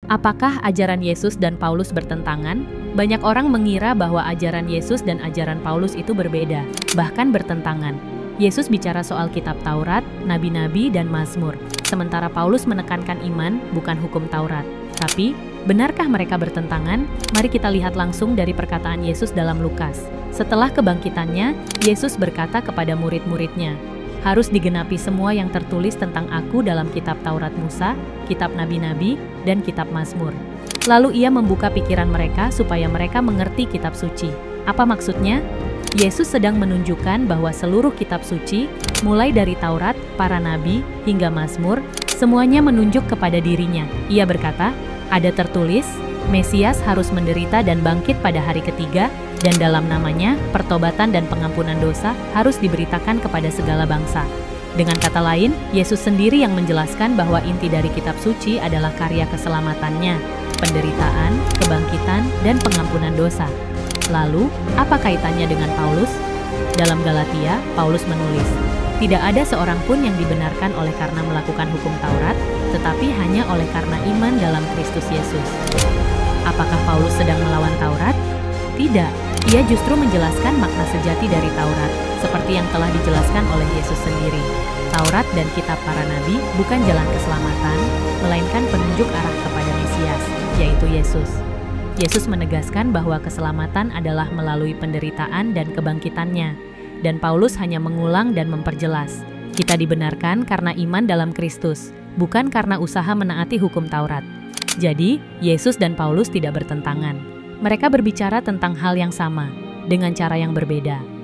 Apakah ajaran Yesus dan Paulus bertentangan? Banyak orang mengira bahwa ajaran Yesus dan ajaran Paulus itu berbeda, bahkan bertentangan. Yesus bicara soal kitab Taurat, nabi-nabi, dan Mazmur, sementara Paulus menekankan iman, bukan hukum Taurat. Tapi, benarkah mereka bertentangan? Mari kita lihat langsung dari perkataan Yesus dalam Lukas. Setelah kebangkitannya, Yesus berkata kepada murid-muridnya, "Harus digenapi semua yang tertulis tentang aku dalam kitab Taurat Musa, kitab nabi-nabi, dan kitab Mazmur." Lalu ia membuka pikiran mereka supaya mereka mengerti kitab suci. Apa maksudnya? Yesus sedang menunjukkan bahwa seluruh kitab suci, mulai dari Taurat, para nabi, hingga Mazmur, semuanya menunjuk kepada dirinya. Ia berkata, ada tertulis, Mesias harus menderita dan bangkit pada hari ketiga, dan dalam namanya, pertobatan dan pengampunan dosa harus diberitakan kepada segala bangsa. Dengan kata lain, Yesus sendiri yang menjelaskan bahwa inti dari kitab suci adalah karya keselamatannya, penderitaan, kebangkitan, dan pengampunan dosa. Lalu, apa kaitannya dengan Paulus? Dalam Galatia, Paulus menulis, "Tidak ada seorang pun yang dibenarkan oleh karena melakukan hukum Taurat, tetapi hanya oleh karena iman dalam Kristus Yesus." Apakah Paulus sedang melawan Taurat? Tidak, ia justru menjelaskan makna sejati dari Taurat, seperti yang telah dijelaskan oleh Yesus sendiri. Taurat dan kitab para nabi bukan jalan keselamatan, melainkan penunjuk arah kepada Mesias, yaitu Yesus. Yesus menegaskan bahwa keselamatan adalah melalui penderitaan dan kebangkitannya, dan Paulus hanya mengulang dan memperjelas. Kita dibenarkan karena iman dalam Kristus, bukan karena usaha menaati hukum Taurat. Jadi, Yesus dan Paulus tidak bertentangan. Mereka berbicara tentang hal yang sama, dengan cara yang berbeda.